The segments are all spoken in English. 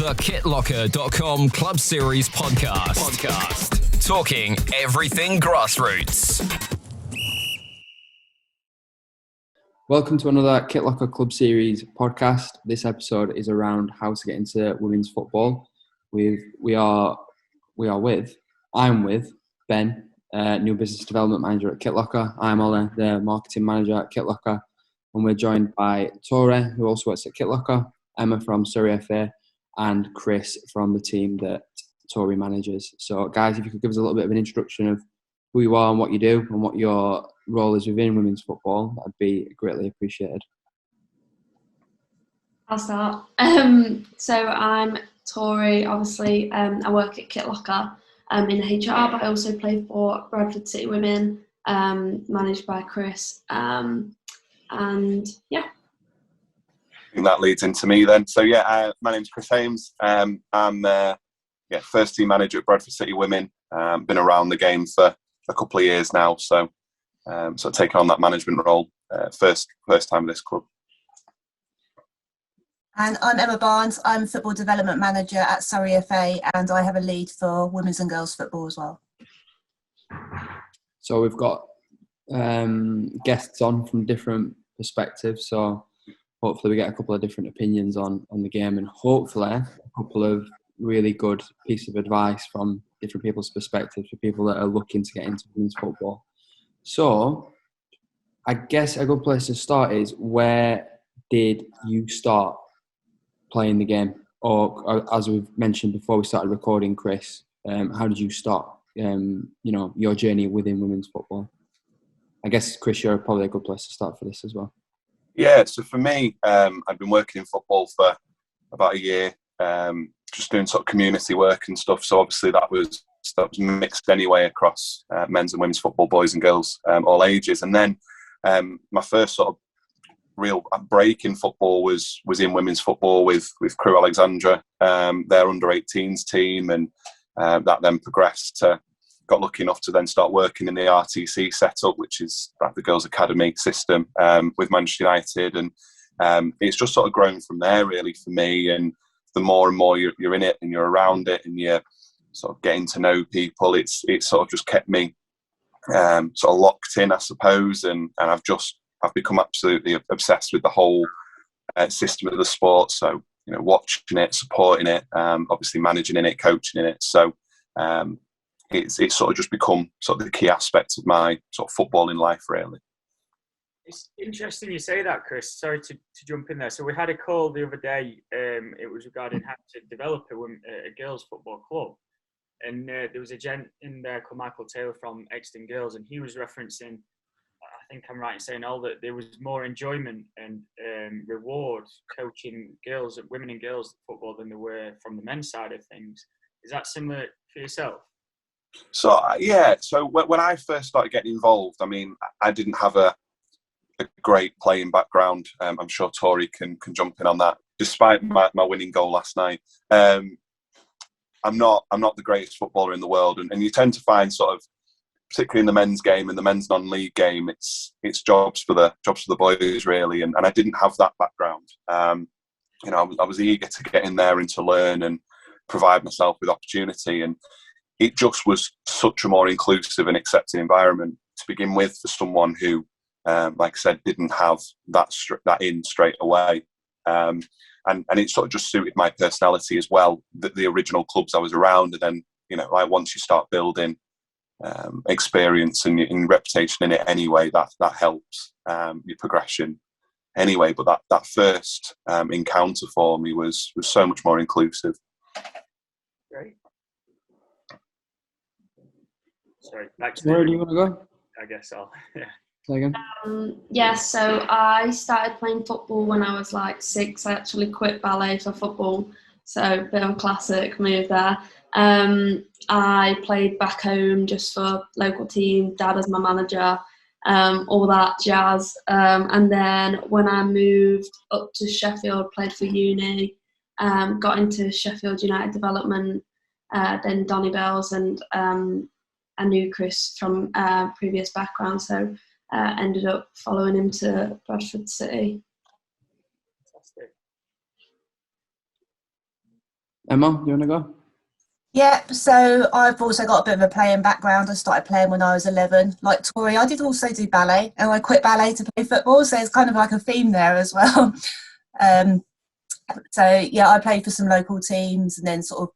The KitLocker.com Club Series podcast. Talking everything grassroots. Welcome to another KitLocker Club Series podcast. This episode is around how to get into women's football. I'm with Ben, new business development manager at KitLocker. I'm Ola, the marketing manager at KitLocker. And we're joined by Tori, who also works at KitLocker, Emma from Surrey FA, and Chris from the team that Tori manages. So guys, if you could give us a little bit of an introduction of who you are and what you do and what your role is within women's football, that'd be greatly appreciated. I'll start. So I'm Tori, obviously. I work at KitLocker in HR, but I also play for Bradford City Women, managed by Chris. And yeah. I think that leads into me then. So my name's Chris Ames. I'm first team manager at Bradford City Women. Been around the game for a couple of years now, so taking on that management role first time at this club. And I'm Emma Barnes. I'm football development manager at Surrey FA, and I have a lead for women's and girls football as well. So we've got guests on from different perspectives, so hopefully we get a couple of different opinions on the game, and hopefully a couple of really good pieces of advice from different people's perspectives for people that are looking to get into women's football. So I guess a good place to start is, where did you start playing the game? Or as we've mentioned before we started recording, Chris, how did you start your journey within women's football? I guess, Chris, you're probably a good place to start for this as well. Yeah, so for me, I've been working in football for about a year, just doing sort of community work and stuff. So obviously that was mixed anyway across men's and women's football, boys and girls, all ages. And then my first sort of real break in football was in women's football with Crewe Alexandra, their under-18s team, and that then progressed to. Got lucky enough to then start working in the RTC setup, which is like the girls' academy system with Manchester United, and it's just sort of grown from there really for me. And the more and more you're in it and you're around it and you're sort of getting to know people, it's sort of just kept me sort of locked in, I suppose. And I've become absolutely obsessed with the whole system of the sport. So watching it, supporting it, obviously managing in it, coaching in it. So. It's sort of just become sort of the key aspect of my sort of footballing life, really. It's interesting you say that, Chris. Sorry to jump in there. So we had a call the other day. It was regarding how to develop a girls' football club. And there was a gent in there called Michael Taylor from Exton Girls, and he was referencing, I think I'm right in saying that there was more enjoyment and reward coaching women and girls football than there were from the men's side of things. Is that similar for yourself? So so when I first started getting involved, I mean, I didn't have a great playing background. I'm sure Tori can jump in on that. Despite my winning goal last night, I'm not the greatest footballer in the world, and you tend to find sort of, particularly in the men's game and the men's non-league game, it's jobs for the boys really, and I didn't have that background. I was eager to get in there and to learn and provide myself with opportunity, and it just was such a more inclusive and accepting environment to begin with for someone who, like I said, didn't have that in straight away. And it sort of just suited my personality as well, the original clubs I was around. And then, like once you start building experience and reputation in it anyway, that helps your progression anyway. But that first encounter for me was so much more inclusive. Great. Sorry, Where do you want to go? I guess I'll. Say again. So I started playing football when I was like 6. I actually quit ballet for football, so a bit of a classic move there. I played back home just for local team, dad as my manager, all that jazz. And then when I moved up to Sheffield, played for uni, got into Sheffield United development, then Donny Bells, and I knew Chris from previous background, so ended up following him to Bradford City. Fantastic. Emma, you want to go? Yeah, so I've also got a bit of a playing background. I started playing when I was 11. Like Tori, I did also do ballet, and I quit ballet to play football, so it's kind of like a theme there as well. um, so yeah, I played for some local teams and then sort of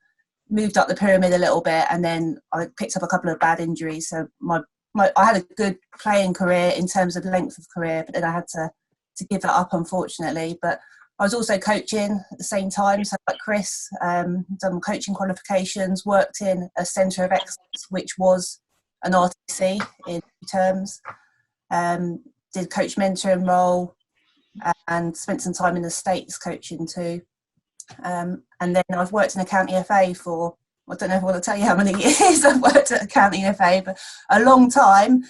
moved up the pyramid a little bit, and then I picked up a couple of bad injuries. So I had a good playing career in terms of length of career, but then I had to give that up, unfortunately. But I was also coaching at the same time, so like Chris, done coaching qualifications, worked in a centre of excellence, which was an RTC in terms, did coach mentoring role, and spent some time in the States coaching too. And then I've worked in a county FA for, I don't know if I want to tell you how many years I've worked at a county FA, but a long time,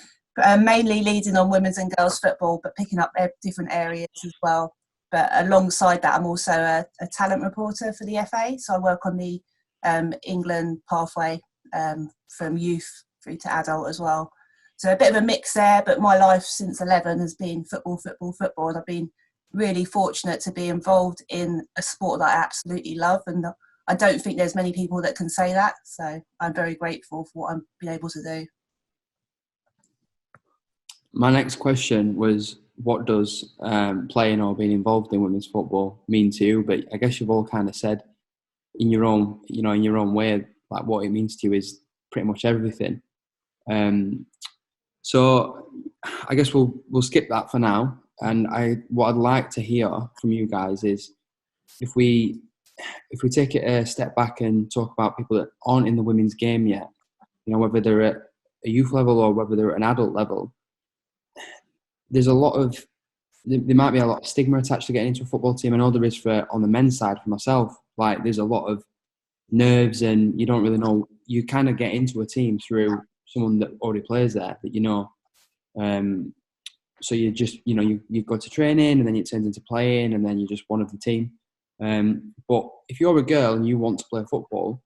mainly leading on women's and girls football, but picking up different areas as well. But alongside that, I'm also a talent reporter for the FA. So I work on the England pathway from youth through to adult as well. So a bit of a mix there, but my life since 11 has been football, football, football. And I've been really fortunate to be involved in a sport that I absolutely love. And I don't think there's many people that can say that. So I'm very grateful for what I've been able to do. My next question was, what does playing or being involved in women's football mean to you? But I guess you've all kind of said in your own, in your own way, like what it means to you is pretty much everything. So I guess we'll skip that for now. And what I'd like to hear from you guys is if we take it a step back and talk about people that aren't in the women's game yet, whether they're at a youth level or whether they're at an adult level, there might be a lot of stigma attached to getting into a football team. I know there is on the men's side for myself. Like there's a lot of nerves and you don't really know. You kind of get into a team through someone that already plays there that you know. So you just, you go to training and then it turns into playing and then you're just one of the team. But if you're a girl and you want to play football,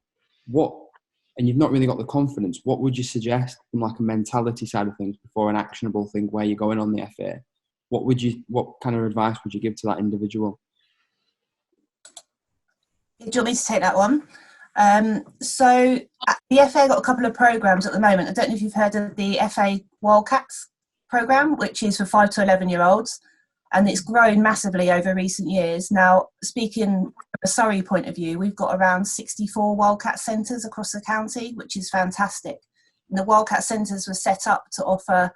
and you've not really got the confidence, what would you suggest from like a mentality side of things before an actionable thing where you're going on the FA? What kind of advice would you give to that individual? Do you want me to take that one? So the FA got a couple of programs at the moment. I don't know if you've heard of the FA Wildcats program, which is for 5 to 11-year-olds, and it's grown massively over recent years. Now, speaking from a Surrey point of view, we've got around 64 Wildcat centres across the county, which is fantastic. And the Wildcat centres were set up to offer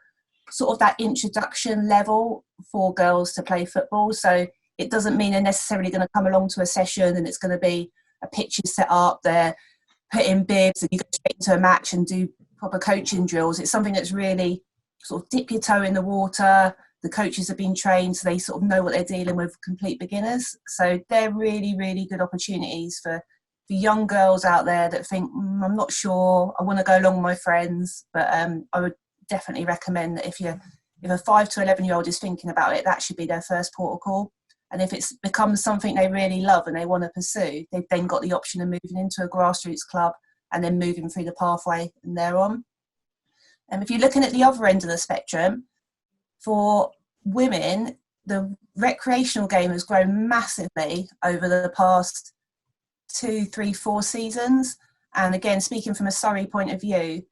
sort of that introduction level for girls to play football. So it doesn't mean they're necessarily going to come along to a session and it's going to be a pitch is set up, they're put in bibs and you go straight into a match and do proper coaching drills. It's something that's really sort of dip your toe in the water. The coaches have been trained, so they sort of know what they're dealing with, complete beginners. So they're really, really good opportunities for young girls out there that think, I'm not sure, I want to go along with my friends. But I would definitely recommend that if a 5 to 11-year-old is thinking about it, that should be their first port of call. And if it's becomes something they really love and they want to pursue, they've then got the option of moving into a grassroots club and then moving through the pathway and thereon. And if you're looking at the other end of the spectrum, for women, the recreational game has grown massively over the past 2, 3, 4 seasons. And again, speaking from a Surrey point of view,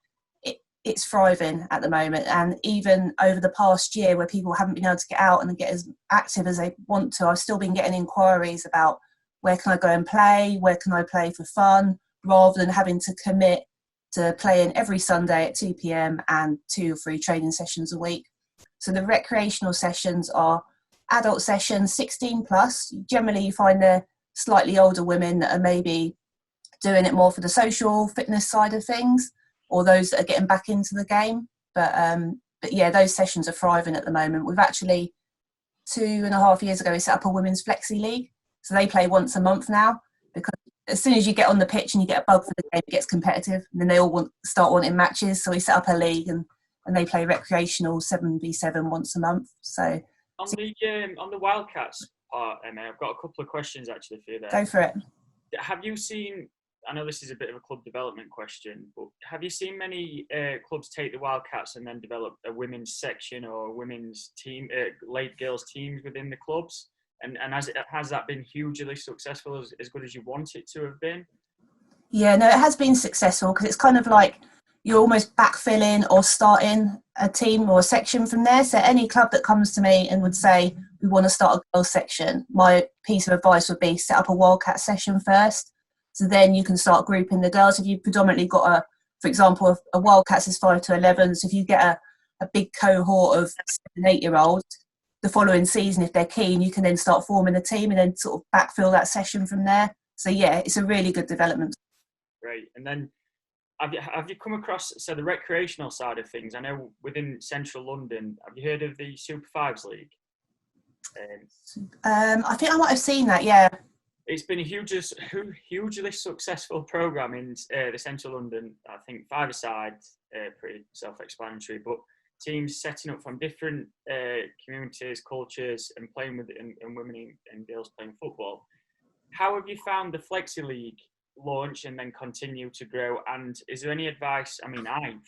it's thriving at the moment. And even over the past year where people haven't been able to get out and get as active as they want to, I've still been getting inquiries about where can I go and play, where can I play for fun, rather than having to commit to playing every Sunday at 2 p.m. and 2 or 3 training sessions a week. So the recreational sessions are adult sessions, 16 plus. Generally you find they're slightly older women that are maybe doing it more for the social fitness side of things, or those that are getting back into the game. But yeah, those sessions are thriving at the moment. We've actually, 2.5 years ago, we set up a women's flexi league. So they play once a month now, because as soon as you get on the pitch and you get a bug for the game, it gets competitive. And then they all start wanting matches. So we set up a league and they play recreational 7v7 once a month. So on the Wildcats part, Emma, I've got a couple of questions actually for you there. Go for it. Have you seen, I know this is a bit of a club development question, but have you seen many clubs take the Wildcats and then develop a women's section or women's team, late girls teams within the clubs? And has that been hugely successful, as good as you want it to have been? Yeah, no, it has been successful because it's kind of like you're almost backfilling or starting a team or a section from there. So any club that comes to me and would say, we want to start a girls section, my piece of advice would be set up a Wildcat session first. So then you can start grouping the girls. If you've predominantly got for example, a Wildcats is 5 to 11. So if you get a big cohort of 7, 8-year-olds, the following season, if they're keen, you can then start forming a team and then sort of backfill that session from there. So yeah, it's a really good development. Great. And then have you come across the recreational side of things? I know within central London, have you heard of the Super Fives League? I think I might have seen that, yeah. It's been a hugely successful programme in the central London. I think 5-a-side, pretty self-explanatory, but teams setting up from different communities, cultures, and playing with and women and girls playing football. How have you found the Flexi League launch and then continue to grow? And is there any advice,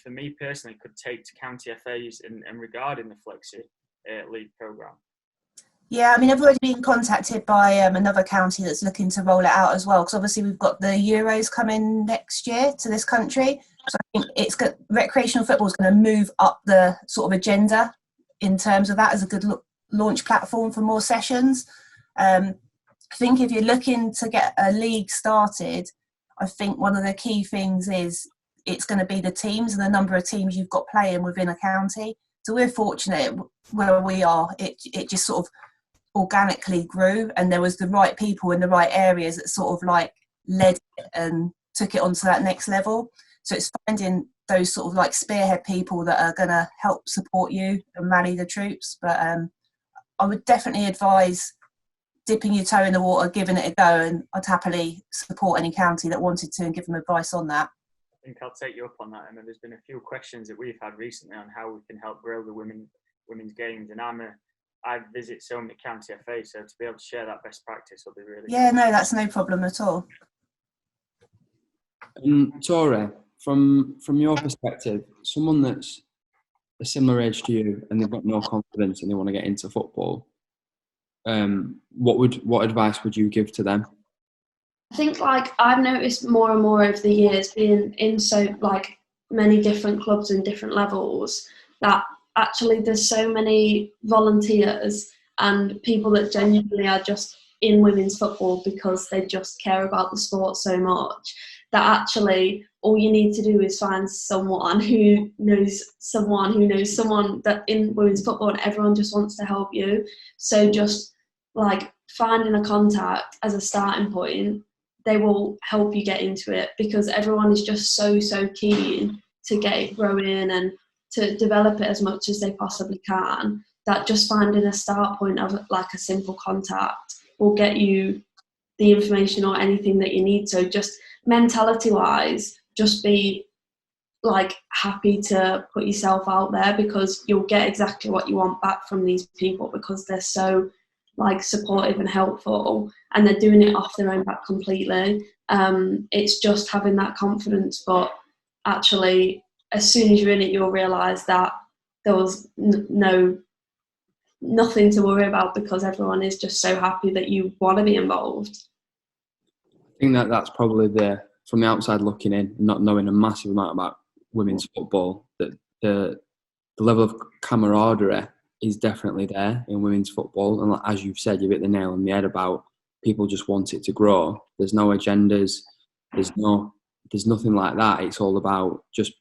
for me personally, could take to county FAs and regarding the Flexi League programme? Yeah, I've already been contacted by another county that's looking to roll it out as well, because obviously we've got the Euros coming next year to this country. So I think recreational football is going to move up the sort of agenda in terms of that as a good launch platform for more sessions. I think if you're looking to get a league started, I think one of the key things is it's going to be the teams and the number of teams you've got playing within a county. So we're fortunate where we are. It just sort of organically grew, and there was the right people in the right areas that sort of like led it and took it onto that next level. So it's finding those sort of like spearhead people that are going to help support you and rally the troops. But I would definitely advise dipping your toe in the water, giving it a go, and I'd happily support any county that wanted to and give them advice on that. I think I'll take you up on that, Emma. There's been a few questions that we've had recently on how we can help grow the women's games, and I visit so many county FAs, so to be able to share that best practice will be really good. No, that's no problem at all. Tori, from your perspective, someone that's a similar age to you and they've got no confidence and they want to get into football, what advice would you give to them? I think I've noticed more and more over the years, being in so many different clubs and different levels, that actually there's so many volunteers and people that genuinely are just in women's football because they just care about the sport so much, that actually all you need to do is find someone who knows someone that in women's football, and everyone just wants to help you. So just finding a contact as a starting point, they will help you get into it, because everyone is just so keen to get it growing and to develop it as much as they possibly can, that just finding a start point of a simple contact will get you the information or anything that you need. So just mentality wise, just be happy to put yourself out there, because you'll get exactly what you want back from these people, because they're so supportive and helpful, and they're doing it off their own back completely. It's just having that confidence, but actually as soon as you're in it, you'll realise that there was nothing to worry about, because everyone is just so happy that you want to be involved. I think that's probably from the outside looking in, not knowing a massive amount about women's football, that the level of camaraderie is definitely there in women's football. And as you've said, you've hit the nail on the head about people just want it to grow. There's no agendas. There's nothing like that. It's all about just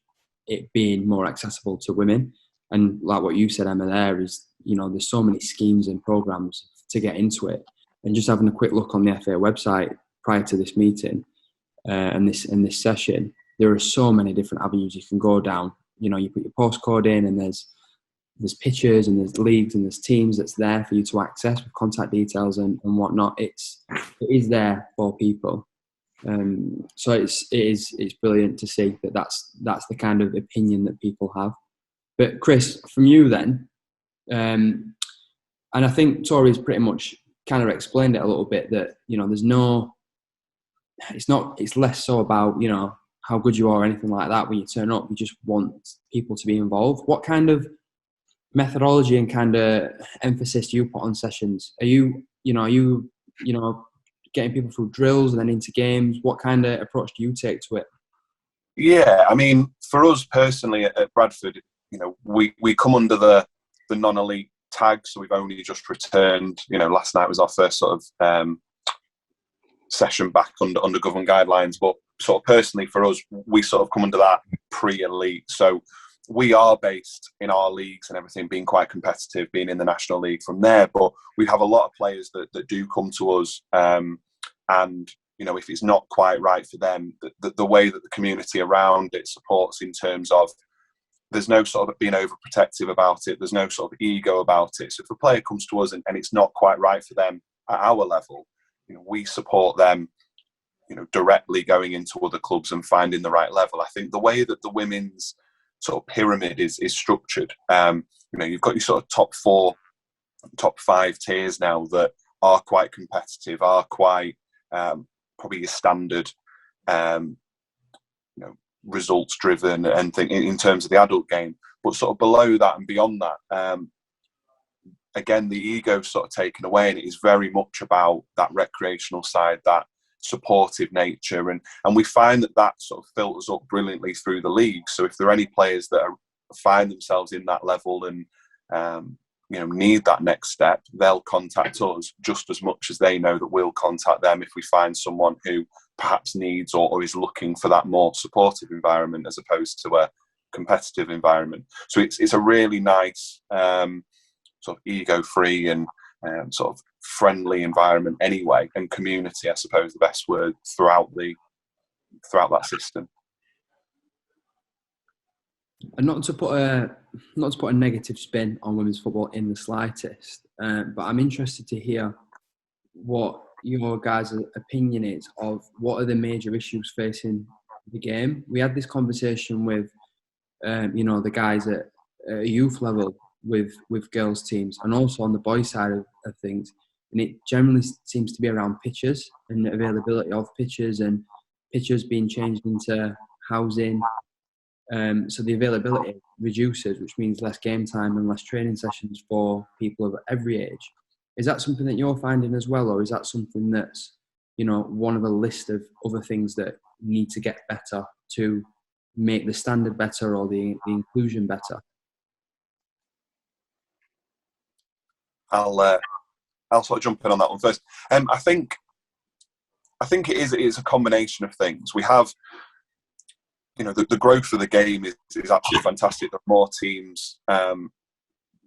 it being more accessible to women. And like what you said, Emma, there is, there's so many schemes and programs to get into it. And just having a quick look on the FA website prior to this meeting and this session, there are so many different avenues you can go down. You put your postcode in, and there's pictures and there's leagues and there's teams that's there for you to access with contact details and whatnot. It is there for people. So it's brilliant to see that's the kind of opinion that people have. But Chris, from you then, and I think Tori's pretty much kind of explained it a little bit, that it's less so about how good you are or anything like that when you turn up. You just want people to be involved. What kind of methodology and kind of emphasis do you put on sessions? Are you are you getting people through drills and then into games? What kind of approach do you take to it? Yeah, I mean, for us personally at Bradford, we come under the non-elite tag, so we've only just returned. Last night was our first sort of session back under government guidelines. But sort of personally for us, we sort of come under that pre-elite. So we are based in our leagues and everything being quite competitive, being in the National League from there. But we have a lot of players that do come to us, and if it's not quite right for them, the way that the community around it supports in terms of there's no sort of being overprotective about it. There's no sort of ego about it. So if a player comes to us and it's not quite right for them at our level, we support them, directly going into other clubs and finding the right level. I think the way that the women's sort of pyramid is structured, you've got your sort of top 4, top 5 tiers now that are quite competitive, are quite probably your standard, results driven and think in terms of the adult game. But sort of below that and beyond that, again, the ego sort of taken away, and it is very much about that recreational side, that supportive nature, and we find that sort of filters up brilliantly through the league. So if there are any players that find themselves in that level and need that next step, they'll contact us just as much as they know that we'll contact them if we find someone who perhaps needs or is looking for that more supportive environment as opposed to a competitive environment. So it's a really nice sort of ego-free and sort of friendly environment anyway, and community, I suppose, the best word throughout that system. And not to put a negative spin on women's football in the slightest, but I'm interested to hear what your guys' opinion is of what are the major issues facing the game. We had this conversation with the guys at youth level with girls teams, and also on the boys side of things, and it generally seems to be around pitches and availability of pitches, and pitches being changed into housing. So the availability reduces, which means less game time and less training sessions for people of every age. Is that something that you're finding as well, or is that something that's one of a list of other things that need to get better to make the standard better or the inclusion better? I'll sort of jump in on that one first. I think it is a combination of things. We have, the growth of the game is absolutely fantastic. There are more teams,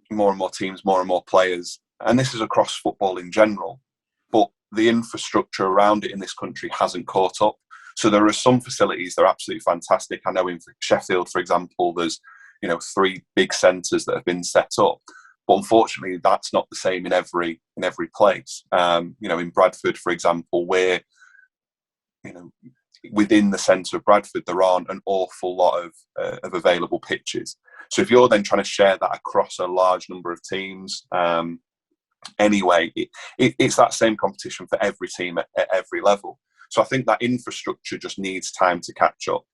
more and more teams, more and more players, and this is across football in general. But the infrastructure around it in this country hasn't caught up. So there are some facilities that are absolutely fantastic. I know in Sheffield, for example, there's 3 big centres that have been set up. But unfortunately, that's not the same in every place. In Bradford, for example, where within the centre of Bradford, there aren't an awful lot of available pitches. So if you're then trying to share that across a large number of teams, anyway, it's that same competition for every team at every level. So I think that infrastructure just needs time to catch up.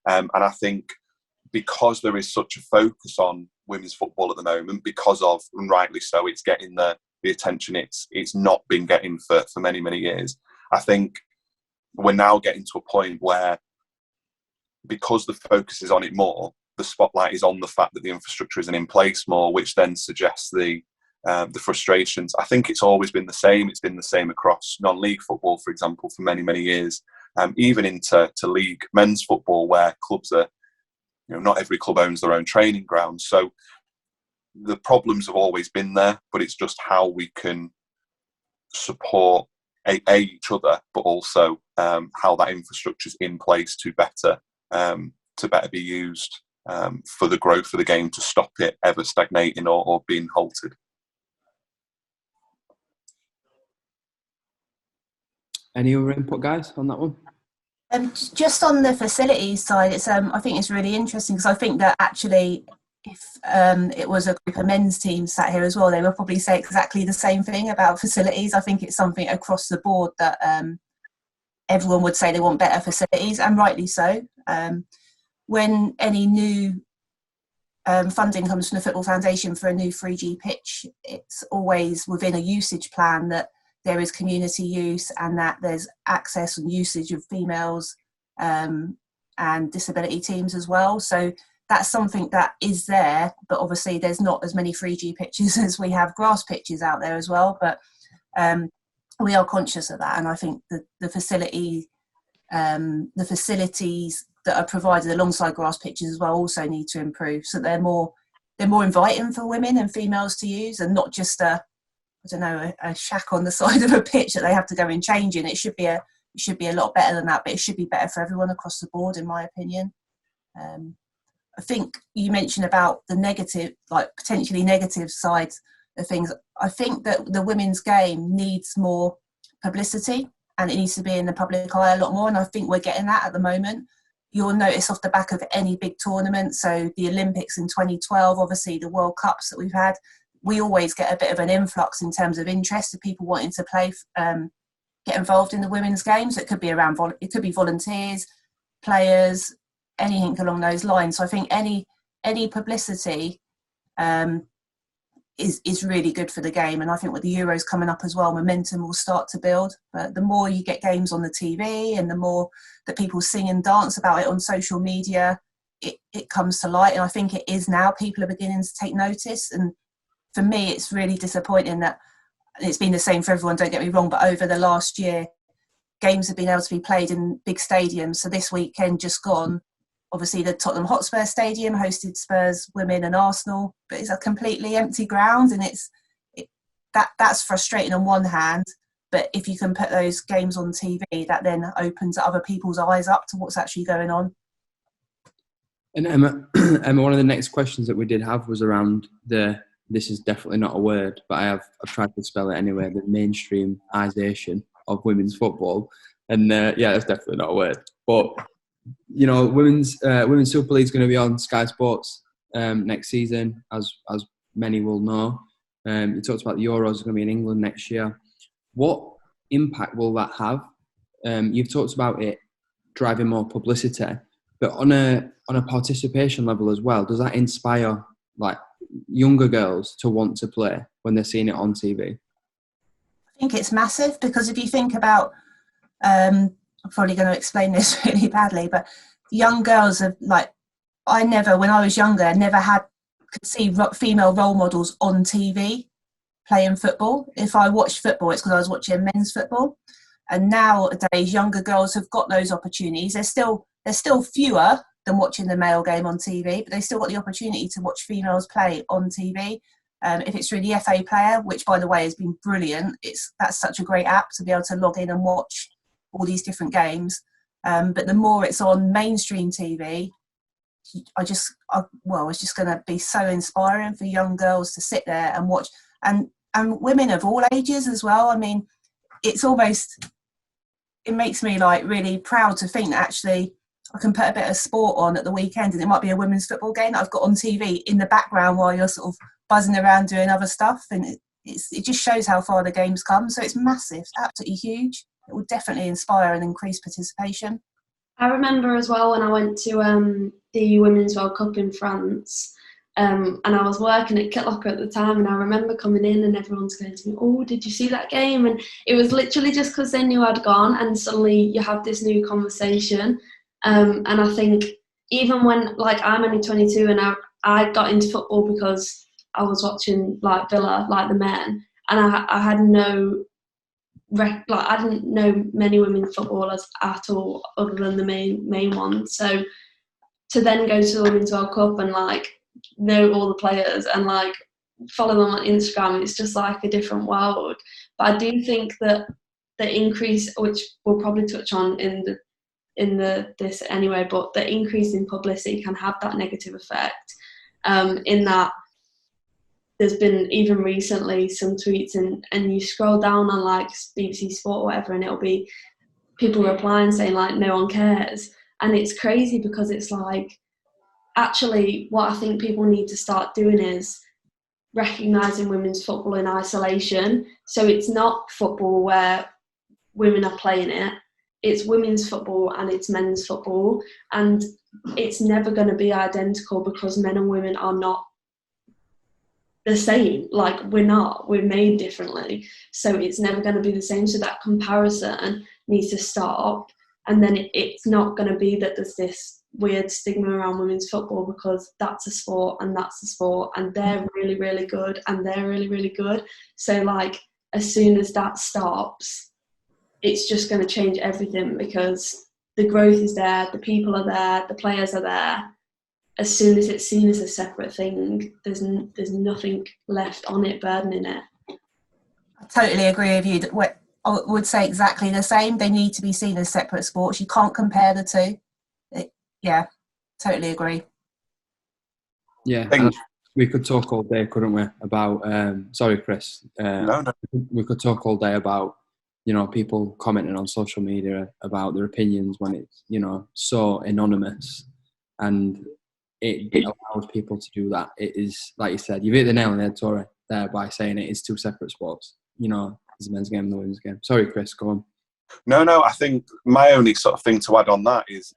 And I think because there is such a focus on women's football at the moment, because of, and rightly so, it's getting the attention it's not been getting for many, many years. I think we're now getting to a point where, because the focus is on it more, the spotlight is on the fact that the infrastructure isn't in place more, which then suggests the frustrations. I think it's always been the same. It's been the same across non-league football, for example, for many, many years, even into league men's football, where clubs are, not every club owns their own training ground. So the problems have always been there, but it's just how we can support each other, but also how that infrastructure is in place to better be used for the growth of the game, to stop it ever stagnating or being halted. Any other input, guys, on that one? Just on the facilities side, it's I think it's really interesting, because I think that actually, if it was a group of men's teams sat here as well, they would probably say exactly the same thing about facilities. I think it's something across the board that everyone would say they want better facilities, and rightly so. When any new funding comes from the Football Foundation for a new 3G pitch, it's always within a usage plan that there is community use and that there's access and usage of females and disability teams as well. So that's something that is there, but obviously there's not as many 3G pitches as we have grass pitches out there as well. But we are conscious of that, and I think the facilities that are provided alongside grass pitches as well also need to improve, so they're more inviting for women and females to use, and not just a shack on the side of a pitch that they have to go and change in. It should be a lot better than that, but it should be better for everyone across the board, in my opinion. I think you mentioned about the negative, like potentially negative sides of things. I think that the women's game needs more publicity, and it needs to be in the public eye a lot more, and I think we're getting that at the moment. You'll notice off the back of any big tournament, so the Olympics in 2012, obviously the World Cups that we've had, we always get a bit of an influx in terms of interest of people wanting to play, get involved in the women's games. It could be it could be volunteers, players, anything along those lines. So I think any publicity is really good for the game, and I think with the Euros coming up as well, momentum will start to build. But the more you get games on the TV and the more that people sing and dance about it on social media, it comes to light. And I think it is now. People are beginning to take notice, and for me it's really disappointing that it's been the same for everyone, don't get me wrong, but over the last year games have been able to be played in big stadiums. So this weekend just gone, obviously the Tottenham Hotspur Stadium hosted Spurs women and Arsenal, but it's a completely empty ground, and that's frustrating on one hand. But if you can put those games on TV, that then opens other people's eyes up to what's actually going on. And Emma, one of the next questions that we did have was around this is definitely not a word, but I've tried to spell it anyway, the mainstreamization of women's football. And yeah, that's definitely not a word. But you know, women's Super League is going to be on Sky Sports next season, as many will know. You talked about the Euros are going to be in England next year. What impact will that have? You've talked about it driving more publicity, but on a participation level as well, does that inspire like younger girls to want to play when they're seeing it on TV? I think it's massive, because if you think about I'm probably going to explain this really badly, but young girls have when I was younger, could see female role models on TV playing football. If I watched football, it's because I was watching men's football. And nowadays, younger girls have got those opportunities. There's still fewer than watching the male game on TV, but they still got the opportunity to watch females play on TV. If it's through the FA Player, which by the way has been brilliant, that's such a great app to be able to log in and watch all these different games. But the more it's on mainstream TV, it's just going to be so inspiring for young girls to sit there and watch, and women of all ages as well. I mean, it makes me like really proud to think that actually I can put a bit of sport on at the weekend, and it might be a women's football game that I've got on TV in the background while you're sort of buzzing around doing other stuff, and it just shows how far the game's come. So it's massive, it's absolutely huge. It will definitely inspire and increase participation. I remember as well when I went to the Women's World Cup in France, and I was working at Kit Locker at the time, and I remember coming in and everyone's going to me, "Oh, did you see that game?" And it was literally just because they knew I'd gone, and suddenly you have this new conversation. And I think even when, like, I'm only 22 and I got into football because I was watching like Villa, like the men, and I had I didn't know many women footballers at all other than the main ones. So to then go to the Women's World Cup and like know all the players and like follow them on Instagram, it's just like a different world. But I do think that the increase, which we'll probably touch on in this anyway, but the increase in publicity can have that negative effect, in that there's been even recently some tweets and you scroll down on like BBC Sport or whatever, and it'll be people replying saying like no one cares. And it's crazy because it's like, actually what I think people need to start doing is recognising women's football in isolation. So it's not football where women are playing it, it's women's football and it's men's football, and it's never going to be identical because men and women are not the same. Like, we're made differently, so it's never going to be the same. So that comparison needs to stop, and then it's not going to be that there's this weird stigma around women's football, because that's a sport and that's a sport, and they're really, really good and they're really, really good. So like, as soon as that stops, it's just going to change everything, because the growth is there, the people are there, the players are there. As soon as it's seen as a separate thing, there's nothing left on it burdening it. I totally agree with you. I would say exactly the same. They need to be seen as separate sports. You can't compare the two. Yeah, totally agree. Yeah, we could talk all day, couldn't we, about, sorry, Chris. No. We could talk all day about, people commenting on social media about their opinions when it's, so anonymous, and it allows people to do that. It is, like you said, you've hit the nail on the head, Tori, there by saying it is two separate sports. There's a men's game and the women's game. Sorry, Chris, go on. No, I think my only sort of thing to add on that is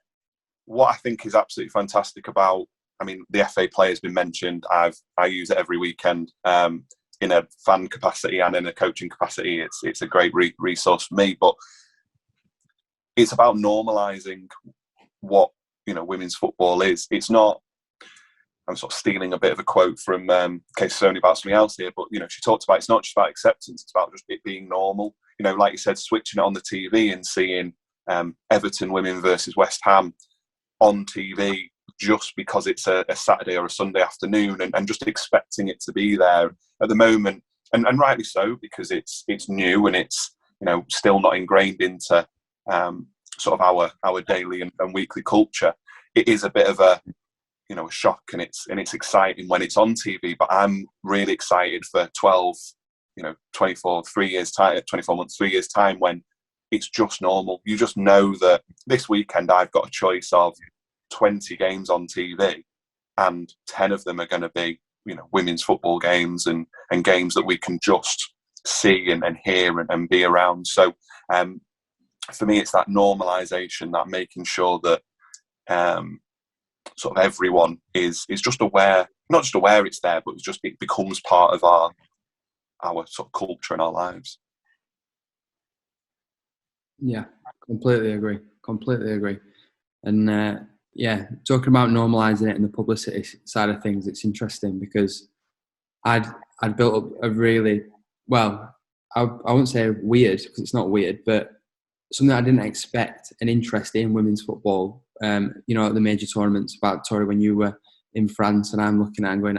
what I think is absolutely fantastic about, the FA Play has been mentioned. I use it every weekend in a fan capacity and in a coaching capacity. It's a great resource for me, but it's about normalising what, women's football is. It's not, I'm sort of stealing a bit of a quote from Casey Stoney about something else here, but, she talked about, it's not just about acceptance, it's about just it being normal. Like you said, switching it on the TV and seeing Everton women versus West Ham on TV just because it's a Saturday or a Sunday afternoon, and just expecting it to be there at the moment, and rightly so, because it's new and it's still not ingrained into sort of our daily and weekly culture. It is a bit of a a shock, and it's exciting when it's on TV, but I'm really excited for 24 months, 3 years time, when it's just normal. You just know that this weekend I've got a choice of 20 games on TV, and 10 of them are going to be, women's football games and games that we can just see and hear and be around. So for me, it's that normalisation, that making sure that sort of everyone is just aware, not just aware it's there, but it becomes part of our sort of culture and our lives. Yeah, completely agree. And talking about normalising it and the publicity side of things, it's interesting because I'd built up a really, well, I wouldn't say weird, because it's not weird, but something I didn't expect, an interest in women's football. At the major tournaments, about Tori, when you were in France, and I'm looking at and going,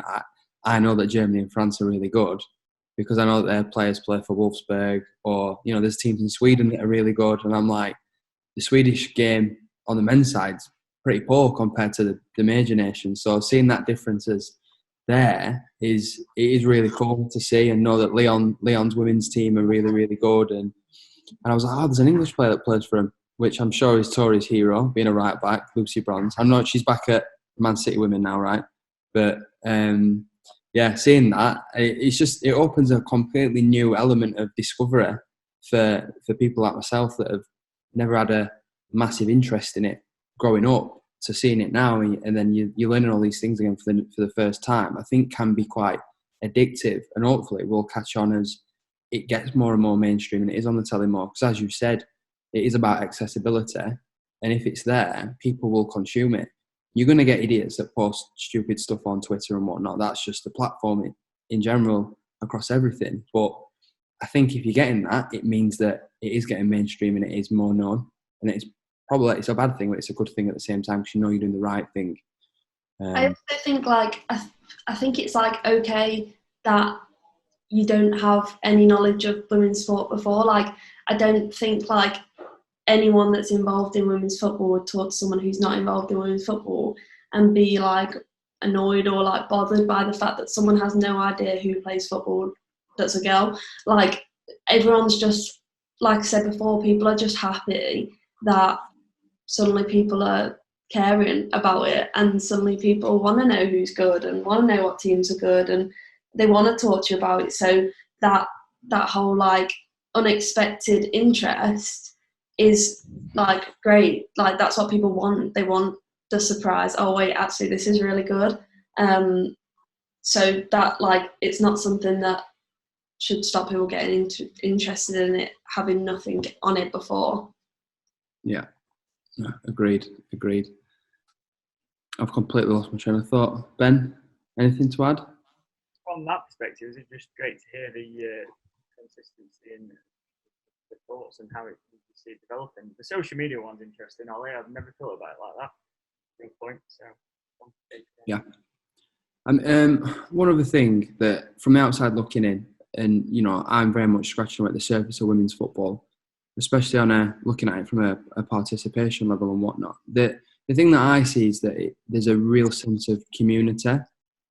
I know that Germany and France are really good, because I know that their players play for Wolfsburg, or there's teams in Sweden that are really good, and I'm like, the Swedish game on the men's side's pretty poor compared to the major nations. So seeing that differences there is really cool to see, and know that Leon's women's team are really, really good. And I was like, there's an English player that plays for him, which I'm sure is Tori's hero, being a right back, Lucy Bronze. I know she's back at Man City Women now, right? But seeing that, it opens a completely new element of discovery for people like myself that have never had a massive interest in it growing up, to seeing it now, and then you're learning all these things again for the first time. I think can be quite addictive, and hopefully will catch on as it gets more and more mainstream and it is on the telly more. Because as you said, it is about accessibility, and if it's there, people will consume it. You're going to get idiots that post stupid stuff on Twitter and whatnot. That's just the platform in general across everything. But I think if you're getting that, it means that it is getting mainstream and it is more known. And it's a bad thing, but it's a good thing at the same time, because you're doing the right thing. I also think I think it's okay that you don't have any knowledge of women's sport before. I don't think anyone that's involved in women's football would talk to someone who's not involved in women's football and be annoyed or bothered by the fact that someone has no idea who plays football that's a girl. Everyone's just, like I said before, people are just happy that suddenly people are caring about it, and suddenly people want to know who's good and want to know what teams are good, and they want to talk to you about it. So that whole unexpected interest is great. That's what people want. They want the surprise. Oh wait, actually this is really good. so that like it's not something that should stop people getting interested in it, having nothing on it before. Yeah, agreed. I've completely lost my train of thought. Ben, anything to add? From that perspective, it's just great to hear the consistency in the thoughts and how you see it developing. The social media one's interesting. I've never thought about it like that. Good point. So, yeah. One other thing that from the outside looking in, and I'm very much scratching at the surface of women's football, especially on looking at it from a participation level and whatnot. The thing that I see is that there's a real sense of community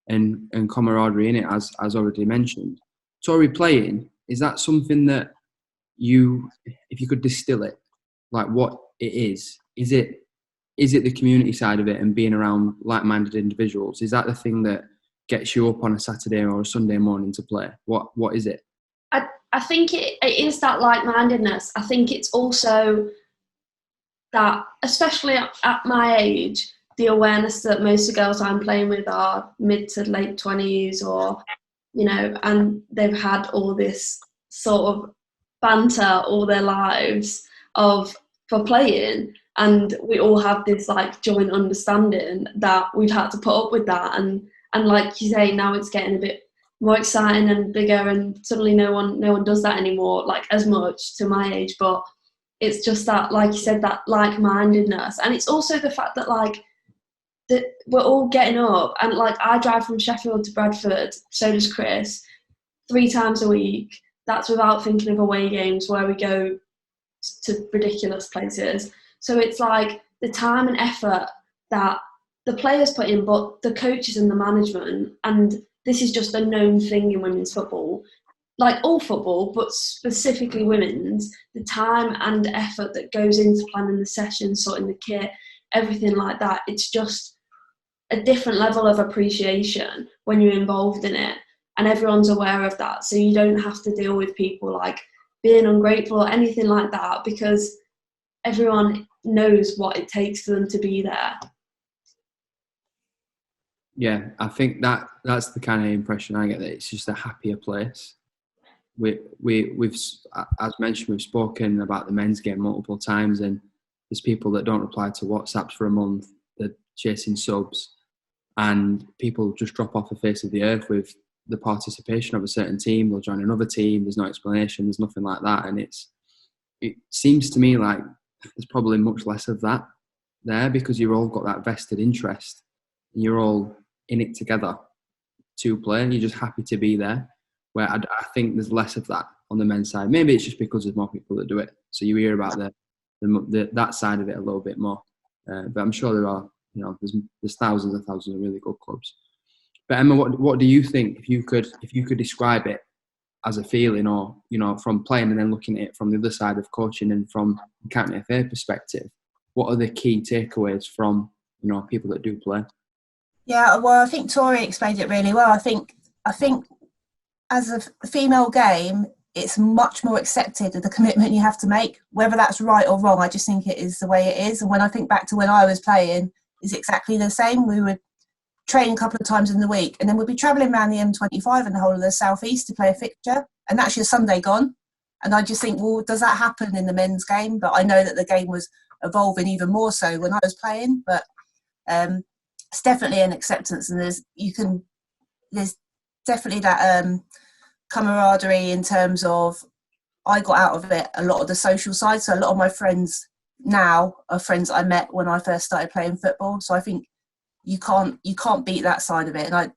and camaraderie in it, as already mentioned. Tori, playing, is that something that if you could distill it, like what it is it the community side of it and being around like-minded individuals? Is that the thing that gets you up on a Saturday or a Sunday morning to play? What is it? I think it is that like-mindedness. I think it's also that, especially at my age, the awareness that most of the girls I'm playing with are mid to late 20s or, and they've had all this sort of banter all their lives for playing. And we all have this like joint understanding that we've had to put up with that. And like you say, now it's getting a bit more exciting and bigger, and suddenly no one does that anymore, like as much to my age. But it's just that, like you said, that like-mindedness. And it's also the fact that that we're all getting up, and like I drive from Sheffield to Bradford, so does Chris, 3 times a week. That's without thinking of away games where we go to ridiculous places. So it's like the time and effort that the players put in, but the coaches and the management, and this is just a known thing in women's football, like all football, but specifically women's, the time and effort that goes into planning the sessions, sorting the kit, everything like that. It's just a different level of appreciation when you're involved in it, and everyone's aware of that. So you don't have to deal with people like being ungrateful or anything like that, because everyone knows what it takes for them to be there. Yeah, I think that's the kind of impression I get, that it's just a happier place. We've as mentioned, we've spoken about the men's game multiple times, and there's people that don't reply to WhatsApps for a month. They're chasing subs, and people just drop off the face of the earth with the participation of a certain team. They'll join another team. There's no explanation. There's nothing like that, and it seems to me like there's probably much less of that there, because you've all got that vested interest, and you're all in it together to play, and you're just happy to be there. Where I think there's less of that on the men's side. Maybe it's just because there's more people that do it, so you hear about that side of it a little bit more. But I'm sure there are, there's thousands and thousands of really good clubs. But Emma, what do you think, if you could describe it as a feeling, or from playing and then looking at it from the other side of coaching and from the county FA perspective, what are the key takeaways from people that do play? Yeah, well, I think Tori explained it really well. I think as a female game, it's much more accepted of the commitment you have to make. Whether that's right or wrong, I just think it is the way it is. And when I think back to when I was playing, it's exactly the same. We would train a couple of times in the week, and then we'd be travelling around the M25 and the whole of the southeast to play a fixture, and that's your Sunday gone. And I just think, well, does that happen in the men's game? But I know that the game was evolving even more so when I was playing. But it's definitely an acceptance, and there's definitely that camaraderie in terms of, I got out of it a lot of the social side. So a lot of my friends now are friends I met when I first started playing football. So I think you can't beat that side of it. And I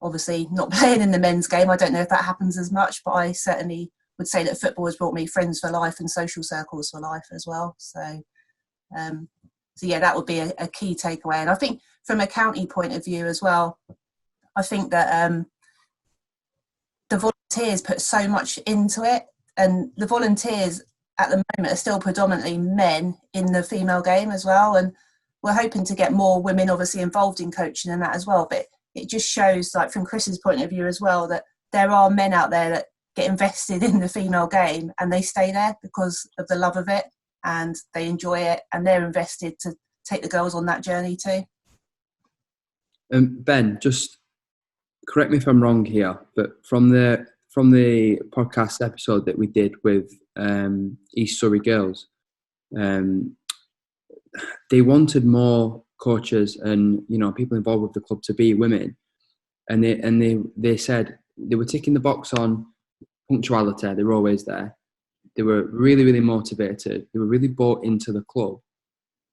obviously not playing in the men's game, I don't know if that happens as much, but I certainly would say that football has brought me friends for life and social circles for life as well. So yeah, that would be a key takeaway. And I think from a county point of view as well, I think that the volunteers put so much into it, and the volunteers at the moment are still predominantly men in the female game as well. And we're hoping to get more women obviously involved in coaching and that as well. But it just shows, like from Chris's point of view as well, that there are men out there that get invested in the female game, and they stay there because of the love of it, and they enjoy it, and they're invested to take the girls on that journey too. Ben, just correct me if I'm wrong here, but from the podcast episode that we did with East Surrey girls, they wanted more coaches and people involved with the club to be women, and they said they were ticking the box on punctuality. They were always there. They were really, really motivated. They were really bought into the club,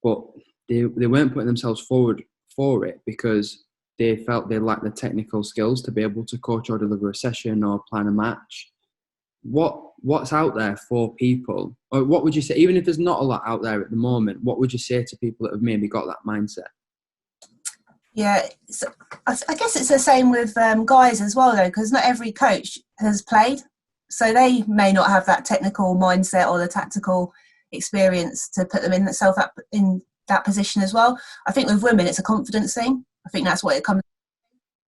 but they weren't putting themselves forward for it because they felt they lacked the technical skills to be able to coach or deliver a session or plan a match. What's out there for people? Or what would you say, even if there's not a lot out there at the moment, what would you say to people that have maybe got that mindset? Yeah, so I guess it's the same with guys as well, though, because not every coach has played. So they may not have that technical mindset or the tactical experience to put them in that position as well. I think with women, it's a confidence thing. I think that's what it comes.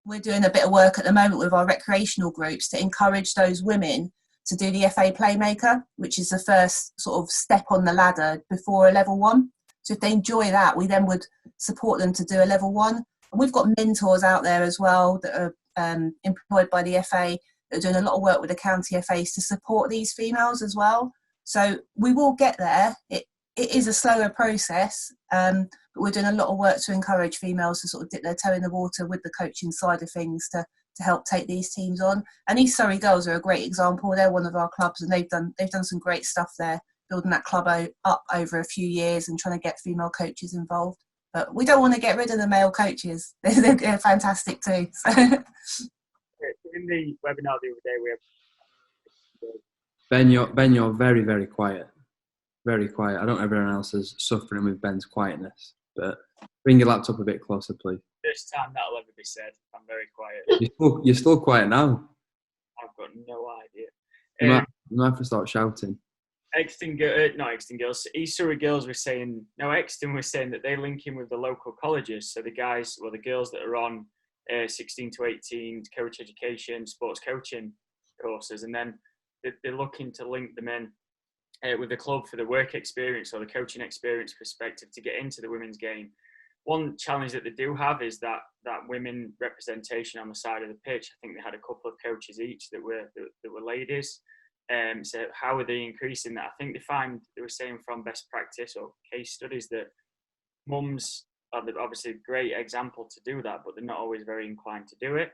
We're doing a bit of work at the moment with our recreational groups to encourage those women to do the FA Playmaker, which is the first sort of step on the ladder before a level 1. So if they enjoy that, we then would support them to do a level 1. And we've got mentors out there as well that are employed by the FA that are doing a lot of work with the county FAs to support these females as well. So we will get there. It is a slower process, but we're doing a lot of work to encourage females to sort of dip their toe in the water with the coaching side of things to help take these teams on. And East Surrey Girls are a great example. They're one of our clubs, and they've done some great stuff there, building that club up over a few years and trying to get female coaches involved. But we don't want to get rid of the male coaches. They're fantastic too. So. In the webinar the other day, we Ben, have you're very, very quiet. Very quiet. I don't know if everyone else is suffering with Ben's quietness, but bring your laptop a bit closer, please. First time that'll ever be said. I'm very quiet. You're still quiet now. I've got no idea. You might have to start shouting. Exton Girls. East Surrey Girls were saying, Exton was saying that they link in with the local colleges. So the girls that are on 16 to 18 coach education, sports coaching courses, and then they're looking to link them in with the club for the work experience or the coaching experience perspective to get into the women's game. One challenge that they do have is that women representation on the side of the pitch. I think they had a couple of coaches each that were ladies. So how are they increasing that? I think they were saying from best practice or case studies that mums are obviously a great example to do that, but they're not always very inclined to do it.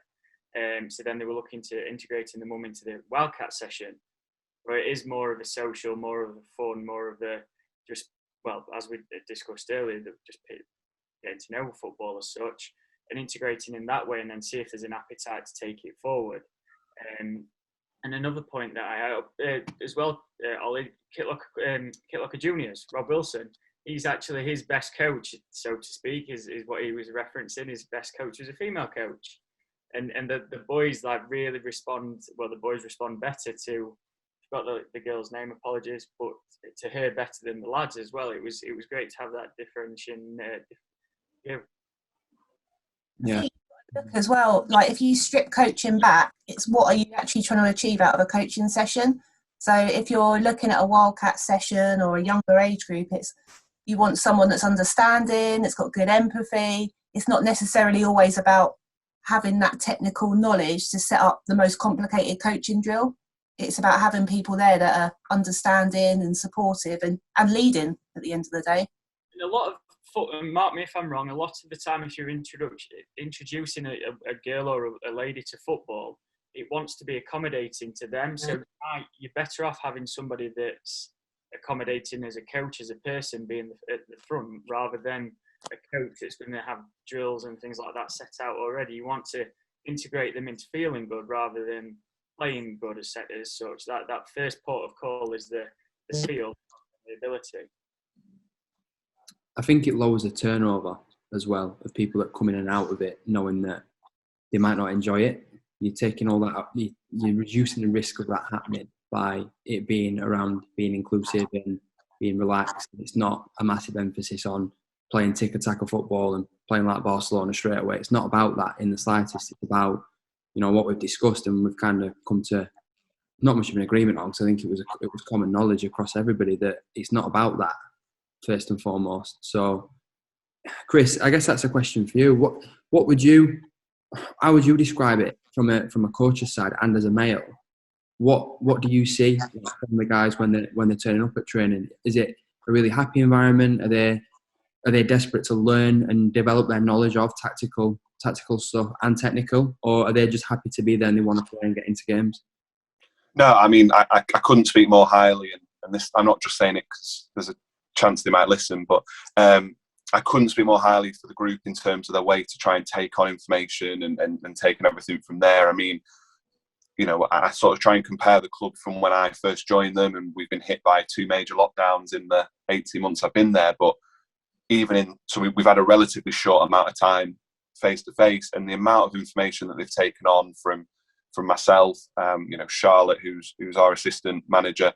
So then they were looking to integrating the mum into the Wildcat session, where it is more of a social, more of a fun, more of a as we discussed earlier, just getting to know football as such and integrating in that way, and then see if there's an appetite to take it forward. And another point that I as well, Ollie, Kitlocker Juniors, Rob Wilson, he's actually his best coach, so to speak, is what he was referencing. His best coach was a female coach. And the boys really respond, the boys respond better to, I forgot the girl's name, apologies, but to her better than the lads as well. It was great to have that differentiation. Yeah. As well, if you strip coaching back, it's what are you actually trying to achieve out of a coaching session? So if you're looking at a Wildcat session or a younger age group, you want someone that's understanding, that's got good empathy. It's not necessarily always about having that technical knowledge to set up the most complicated coaching drill. It's about having people there that are understanding and supportive and leading at the end of the day. And a lot of, mark me if I'm wrong, a lot of the time if you're introducing a girl or a lady to football, it wants to be accommodating to them. So you're better off having somebody that's accommodating as a coach, as a person, being at the front, rather than a coach that's going to have drills and things like that set out already. You want to integrate them into feeling good rather than playing good as such. That first port of call is the skill, the ability. I think it lowers the turnover as well of people that come in and out of it, knowing that they might not enjoy it. You're taking all that up. You're reducing the risk of that happening by it being around being inclusive and being relaxed. It's not a massive emphasis on playing tick-a-tack of football and playing like Barcelona straight away. It's not about that in the slightest. It's about, what we've discussed, and we've kind of come to not much of an agreement on, because I think it was common knowledge across everybody that it's not about that first and foremost. So, Chris, I guess that's a question for you. How would you describe it from a coach's side and as a male, what do you see from the guys when they're turning up at training? Is it a really happy environment? Are they desperate to learn and develop their knowledge of tactical stuff and technical, or are they just happy to be there and they want to play and get into games? No, I mean, I couldn't speak more highly, and this, I'm not just saying it because there's a chance they might listen, but I couldn't speak more highly for the group in terms of their way to try and take on information and taking everything from there. I mean, you know, I sort of try and compare the club from when I first joined them, and we've been hit by 2 major lockdowns in the 18 months I've been there, but so we've had a relatively short amount of time face to face, and the amount of information that they've taken on from myself, you know, Charlotte, who's our assistant manager,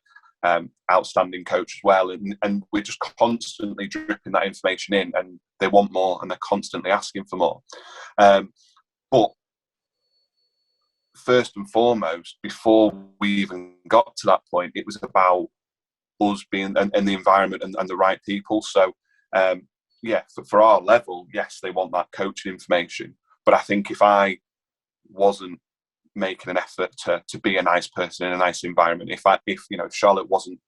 outstanding coach as well, and we're just constantly dripping that information in, and they want more, and they're constantly asking for more. But first and foremost, before we even got to that point, it was about us being and the environment and the right people. So for our level, yes, they want that coaching information, but I think if I wasn't making an effort to be a nice person in a nice environment, if you know, Charlotte wasn't,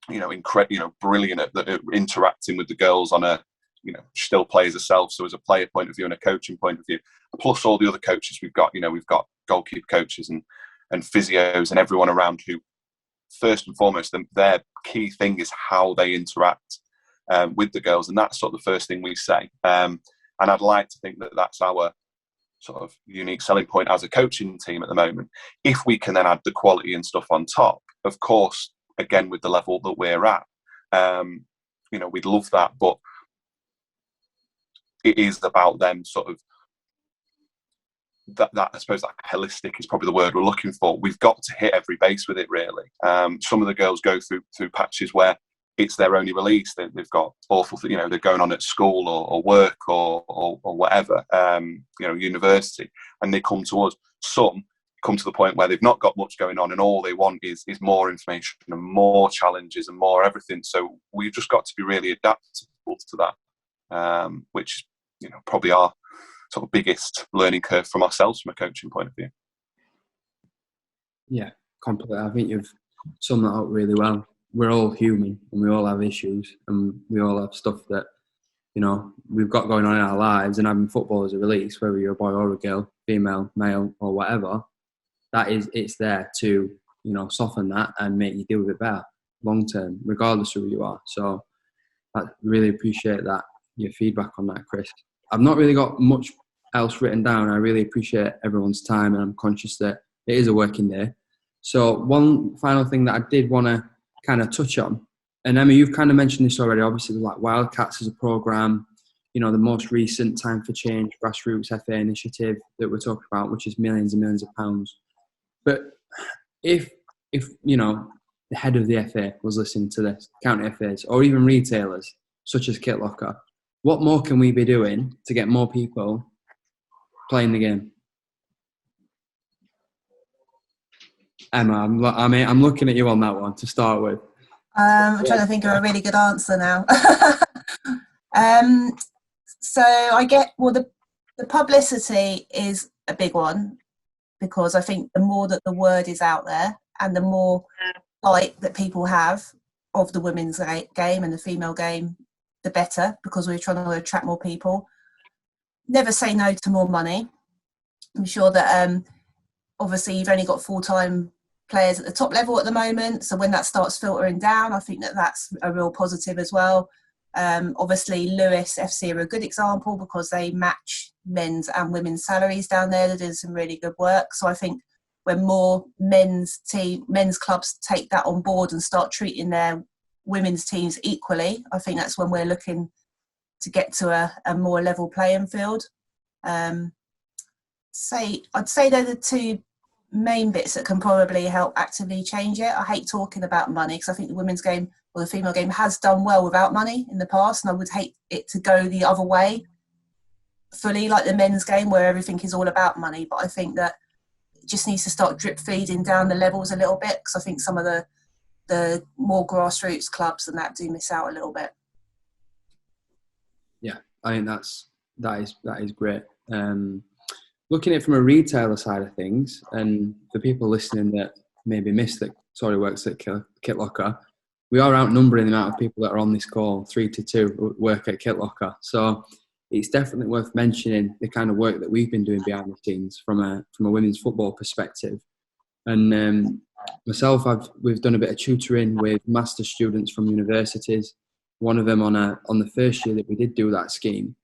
you know, brilliant at interacting with the girls on a, you know, she still plays herself, so as a player point of view and a coaching point of view, plus all the other coaches we've got, you know, we've got goalkeeper coaches and physios and everyone around who, first and foremost, their key thing is how they interact with the girls, and that's sort of the first thing we say. And I'd like to think that that's our sort of unique selling point as a coaching team at the moment. If we can then add the quality and stuff on top, of course, again, with the level that we're at, you know, we'd love that, but it is about them sort of that I suppose that holistic is probably the word we're looking for. We've got to hit every base with it, really. Some of the girls go through patches where it's their only release. They've got awful, you know, they're going on at school or work or whatever, you know, university, and they come to us. Some come to the point where they've not got much going on, and all they want is more information and more challenges and more everything. So we've just got to be really adaptable to that, which, you know, probably our sort of biggest learning curve from ourselves from a coaching point of view. Yeah, completely. I think you've summed that up really well. We're all human and we all have issues and we all have stuff that, you know, we've got going on in our lives, and having football as a release, whether you're a boy or a girl, female, male or whatever, it's there to, you know, soften that and make you deal with it better long term, regardless of who you are. So I really appreciate that, your feedback on that, Chris. I've not really got much else written down. I really appreciate everyone's time, and I'm conscious that it is a working day. So one final thing that I did want to kind of touch on, and Emma, you've kind of mentioned this already, obviously, like Wildcats as a programme, you know, the most recent Time for Change grassroots FA initiative that we're talking about, which is millions and millions of pounds. But if you know, the head of the FA was listening to this, county FAs, or even retailers such as Kit Locker, what more can we be doing to get more people playing the game? Emma, I'm looking at you on that one to start with. I'm trying to think of a really good answer now. So I get, well, the publicity is a big one, because I think the more that the word is out there and the more light that people have of the women's game and the female game, the better, because we're trying to attract more people. Never say no to more money. I'm sure that obviously you've only got full-time players at the top level at the moment, so when that starts filtering down, I think that that's a real positive as well. Obviously Lewis FC are a good example because they match men's and women's salaries down there. They're doing some really good work. So I think when more men's clubs take that on board and start treating their women's teams equally, I think that's when we're looking to get to a more level playing field. I'd say they're the two main bits that can probably help actively change it. I hate talking about money because I think the women's game or the female game has done well without money in the past, and I would hate it to go the other way fully, like the men's game where everything is all about money. But I think that it just needs to start drip feeding down the levels a little bit, because I think some of the more grassroots clubs and that do miss out a little bit. Yeah, I think that is great. looking at it from a retailer side of things, and for people listening that maybe missed that Tori works at Kit Locker, we are outnumbering the amount of people that are on this call, 3-2 work at Kit Locker. So it's definitely worth mentioning the kind of work that we've been doing behind the scenes from a women's football perspective. And myself, we've done a bit of tutoring with master's students from universities. One of them on the first year that we did do that scheme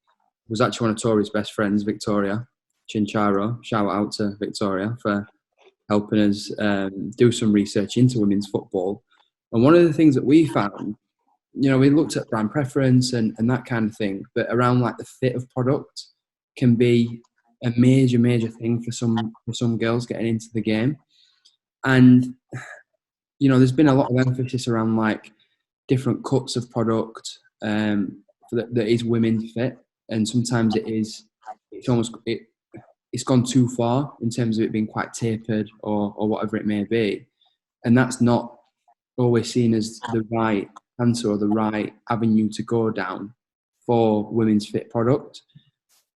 was actually one of Tori's best friends, Victoria Chincharo. Shout out to Victoria for helping us do some research into women's football. And one of the things that we found, we looked at brand preference and that kind of thing, but around like the fit of product can be a major thing for some girls getting into the game. And, there's been a lot of emphasis around like different cuts of product that is women's fit. And sometimes it's gone too far in terms of it being quite tapered or whatever it may be. And that's not always seen as the right answer or the right avenue to go down for women's fit product.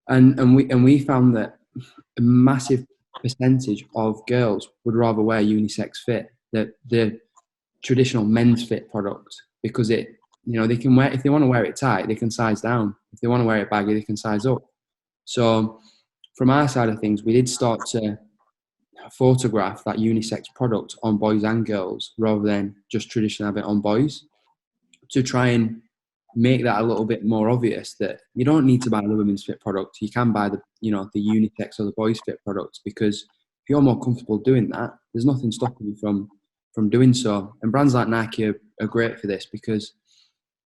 And we found that a massive percentage of girls would rather wear unisex fit, the traditional men's fit product, because they can wear, if they want to wear it tight, they can size down. If they want to wear it baggy, they can size up. So from our side of things, we did start to photograph that unisex product on boys and girls rather than just traditionally have it on boys, to try and make that a little bit more obvious that you don't need to buy the women's fit product. You can buy the unisex or the boys fit products, because if you're more comfortable doing that, there's nothing stopping you from doing so. And brands like Nike are great for this, because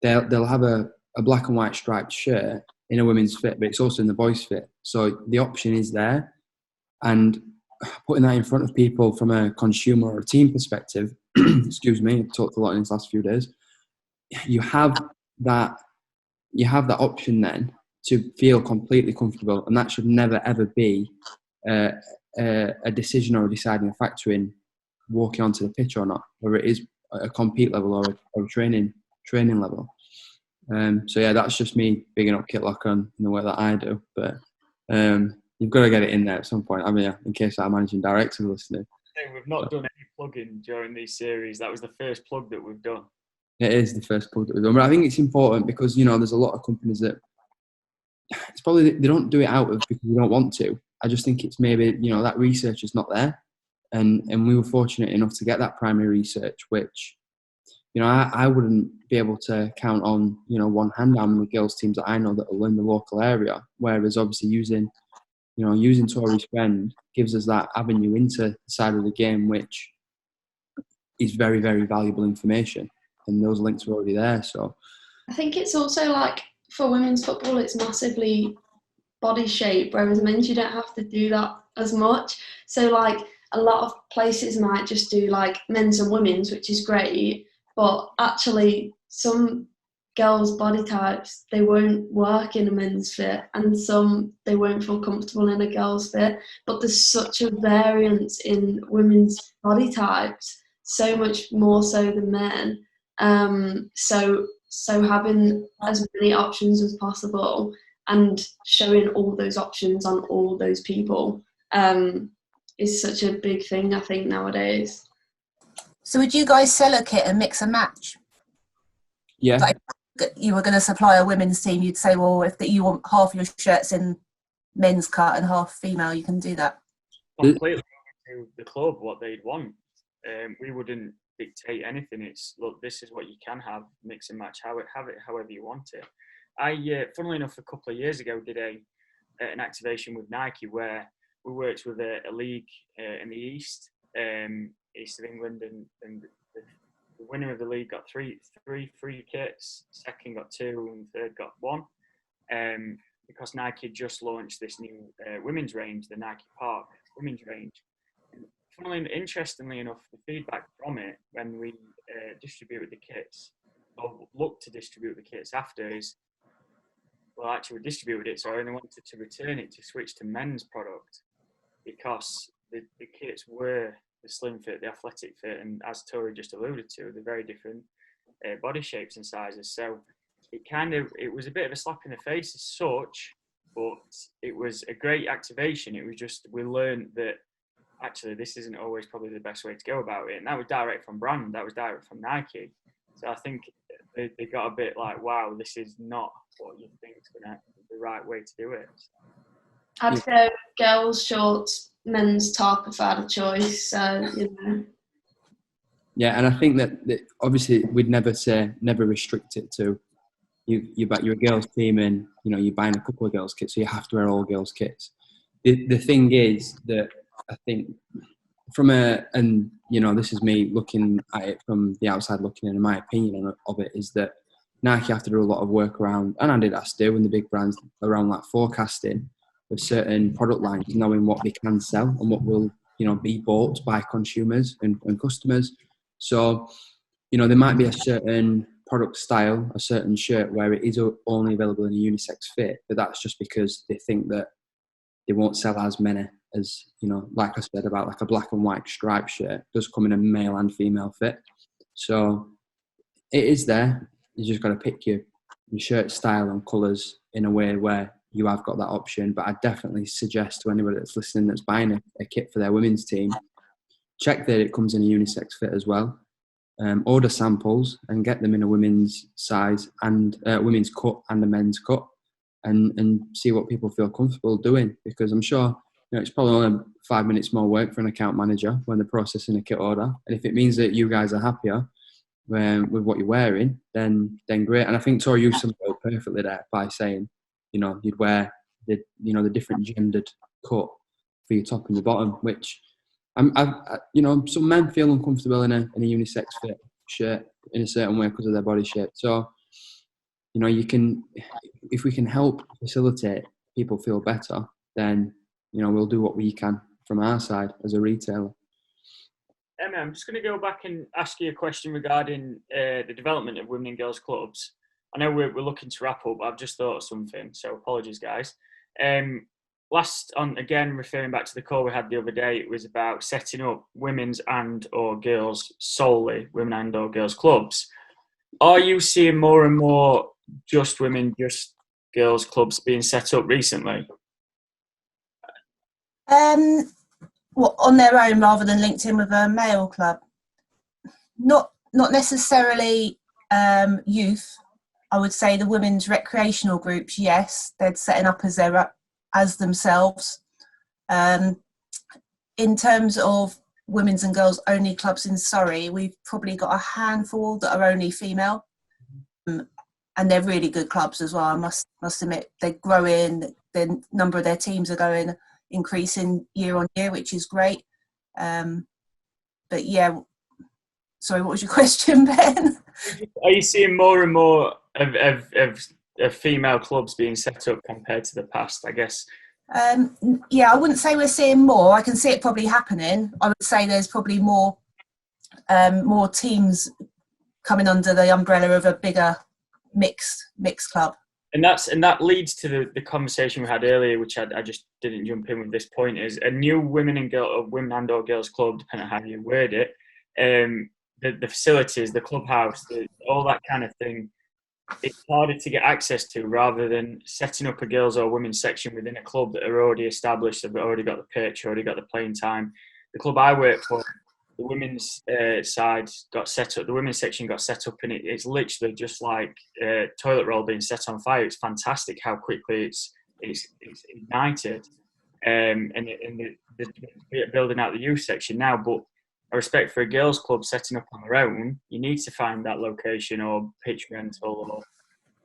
they'll have a black and white striped shirt in a women's fit, but it's also in the boys fit. So the option is there, and putting that in front of people from a consumer or a team perspective, excuse me, I've talked a lot in these last few days, you have that option then to feel completely comfortable, and that should never ever be a decision or a deciding factor in walking onto the pitch or not, whether it is a compete level or a training level. So yeah, that's just me bigging up Kit Locker in the way that I do. But you've got to get it in there at some point, haven't you? In case our managing director is listening. We've not done any plugging during these series. That was the first plug that we've done. It is the first plug that we've done, but I think it's important because there's a lot of companies that it's probably they don't do it out of because they don't want to. I just think it's maybe that research is not there, and we were fortunate enough to get that primary research, which I wouldn't be able to count on one hand how many girls teams that I know that are in the local area. Whereas obviously using Tori's friend gives us that avenue into the side of the game, which is very, very valuable information, and those links are already there. So I think it's also like for women's football, it's massively body shape, whereas men's you don't have to do that as much. So like a lot of places might just do like men's and women's, which is great, but actually some girls' body types, they won't work in a men's fit, and some they won't feel comfortable in a girl's fit. But there's such a variance in women's body types, so much more so than men. So having as many options as possible and showing all those options on all those people is such a big thing, I think, nowadays. So would you guys sell a kit and mix and match? Yeah. Like you were going to supply a women's team, you'd say, well, if you want half your shirts in men's cut and half female, you can do that. Completely to the club what they'd want. We wouldn't dictate anything. It's, look, this is what you can have, mix and match, have it however you want it. I, funnily enough, a couple of years ago did an activation with Nike where we worked with a league in the east of England, and the winner of the league got three free kits, second got 2, and third got 1. Because Nike just launched this new women's range, the Nike Park women's range. Interestingly enough, the feedback from it when we distributed the kits, or looked to distribute the kits after, is, well, actually we distributed it, so I only wanted to return it to switch to men's product, because the kits were the slim fit, the athletic fit, and as Tori just alluded to, they're very different body shapes and sizes. So it was a bit of a slap in the face as such, but it was a great activation. It was just, we learned that actually this isn't always probably the best way to go about it. And that was direct from brand, that was direct from Nike. So I think they got a bit like, wow, this is not what you think is going to be the right way to do it. I'd go girls' shorts, men's top if I had a choice. So, Yeah, and I think that obviously we'd never restrict it to you're a girls' team and you're buying a couple of girls' kits, so you have to wear all girls' kits. The thing is that I think this is me looking at it from the outside looking in, and my opinion of it is that Nike have to do a lot of work around, and Adidas do, and the big brands around like forecasting with certain product lines, knowing what they can sell and what will be bought by consumers and customers. So there might be a certain product style, a certain shirt where it is only available in a unisex fit, but that's just because they think that they won't sell as many as, like I said about like a black and white striped shirt does come in a male and female fit. So it is there. You just got to pick your shirt style and colours in a way where you have got that option. But I definitely suggest to anybody that's listening that's buying a kit for their women's team, check that it comes in a unisex fit as well. Order samples and get them in a women's size and women's cut and a men's cut, and see what people feel comfortable doing. Because I'm sure it's probably only 5 minutes more work for an account manager when they're processing a kit order. And if it means that you guys are happier with what you're wearing, then great. And I think Tori, you summed it up perfectly there by saying, you'd wear the different gendered cut for your top and your bottom, which some men feel uncomfortable in a unisex fit shirt in a certain way because of their body shape. So, if we can help facilitate people feel better, then, we'll do what we can from our side as a retailer. Emma, I'm just going to go back and ask you a question regarding the development of women and girls clubs. I know we're looking to wrap up, but I've just thought of something, so apologies, guys. Again, referring back to the call we had the other day, it was about setting up women's and or girls solely, women and or girls clubs. Are you seeing more and more just women, just girls clubs being set up recently? On their own rather than linked in with a male club? Not necessarily youth. I would say the women's recreational groups, yes, they're setting up as themselves. In terms of women's and girls only clubs in Surrey, we've probably got a handful that are only female, and they're really good clubs as well. I must admit, they're growing. The number of their teams are increasing year on year, which is great. But yeah, sorry, what was your question, Ben? Are you seeing more and more of female clubs being set up compared to the past, I guess? Yeah, I wouldn't say we're seeing more. I can see it probably happening. I would say there's probably more teams coming under the umbrella of a bigger mixed club. And that leads to the conversation we had earlier, which I just didn't jump in with this point, is a new women and or girls club, depending on how you word it, the facilities, the clubhouse, all that kind of thing, it's harder to get access to rather than setting up a girls or women's section within a club that are already established, have already got the pitch, already got the playing time. The club I work for, the women's side got set up, the women's section got set up, and it's literally just like a toilet roll being set on fire. It's fantastic how quickly it's ignited, and they're building out the youth section now. But I respect for a girls' club setting up on their own, you need to find that location or pitch rental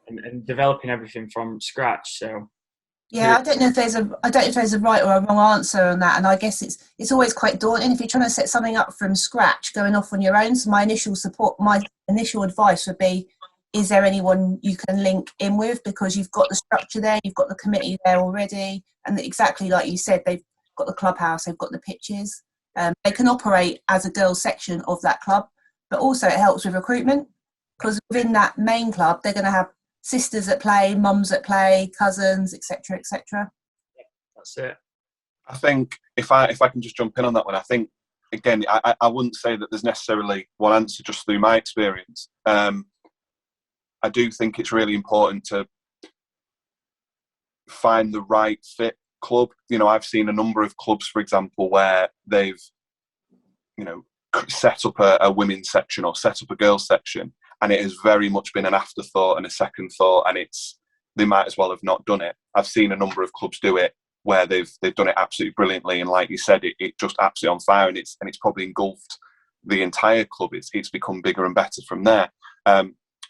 and developing everything from scratch. So yeah, I don't know if there's a right or a wrong answer on that, and I guess it's always quite daunting if you're trying to set something up from scratch, going off on your own. So my initial advice would be: is there anyone you can link in with, because you've got the structure there, you've got the committee there already, and exactly like you said, they've got the clubhouse, they've got the pitches. They can operate as a girls' section of that club, but also it helps with recruitment, because within that main club, they're going to have sisters that play, mums that play, cousins, etc., etc. That's it. I think if I can just jump in on that one, I think again, I wouldn't say that there's necessarily one answer just through my experience. I do think it's really important to find the right fit club. You know, I've seen a number of clubs, for example, where they've, you know, set up a women's section or set up a girls section, and it has very much been an afterthought and a second thought, and they might as well have not done it. I've seen a number of clubs do it where they've done it absolutely brilliantly, and like you said, it just absolutely on fire, and it's probably engulfed the entire club. It's become bigger and better from there.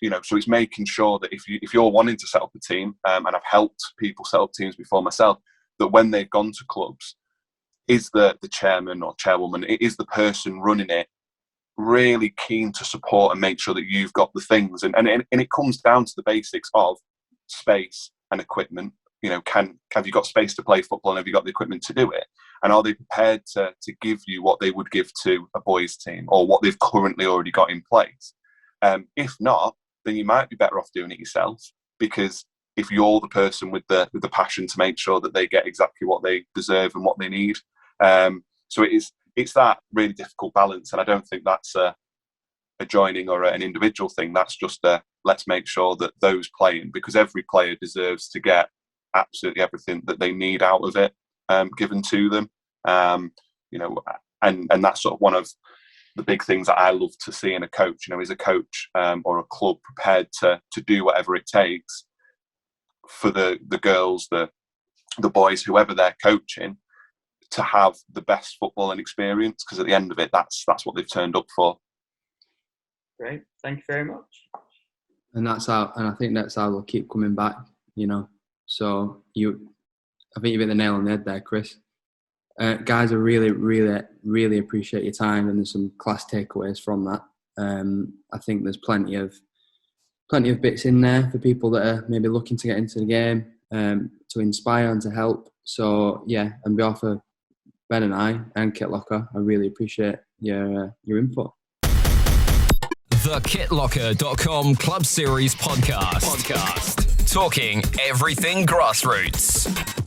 You know, so it's making sure that if you're wanting to set up a team, and I've helped people set up teams before myself, that when they've gone to clubs, is the chairman or chairwoman, is the person running it really keen to support and make sure that you've got the things, and it comes down to the basics of space and equipment. You know, have you got space to play football, and have you got the equipment to do it? And are they prepared to give you what they would give to a boys' team, or what they've currently already got in place? If not, then you might be better off doing it yourself, because if you're the person with the passion to make sure that they get exactly what they deserve and what they need. So it's that really difficult balance, and I don't think that's a joining or an individual thing. That's just let's make sure that those playing, because every player deserves to get absolutely everything that they need out of it given to them. You know, and that's sort of one of the big things that I love to see in a coach. You know, is a coach or a club prepared to do whatever it takes for the girls, the boys, whoever they're coaching, to have the best footballing experience, because at the end of it, that's what they've turned up for. Great, thank you very much. And I think that's how we'll keep coming back. You know, so I think you hit the nail on the head there, Chris. Guys, I really, really, really appreciate your time, and there's some class takeaways from that. I think there's plenty of bits in there for people that are maybe looking to get into the game, to inspire and to help. So yeah, on behalf of Ben and I and Kit Locker, I really appreciate your input. The KitLocker.com Club Series podcast. Talking everything grassroots.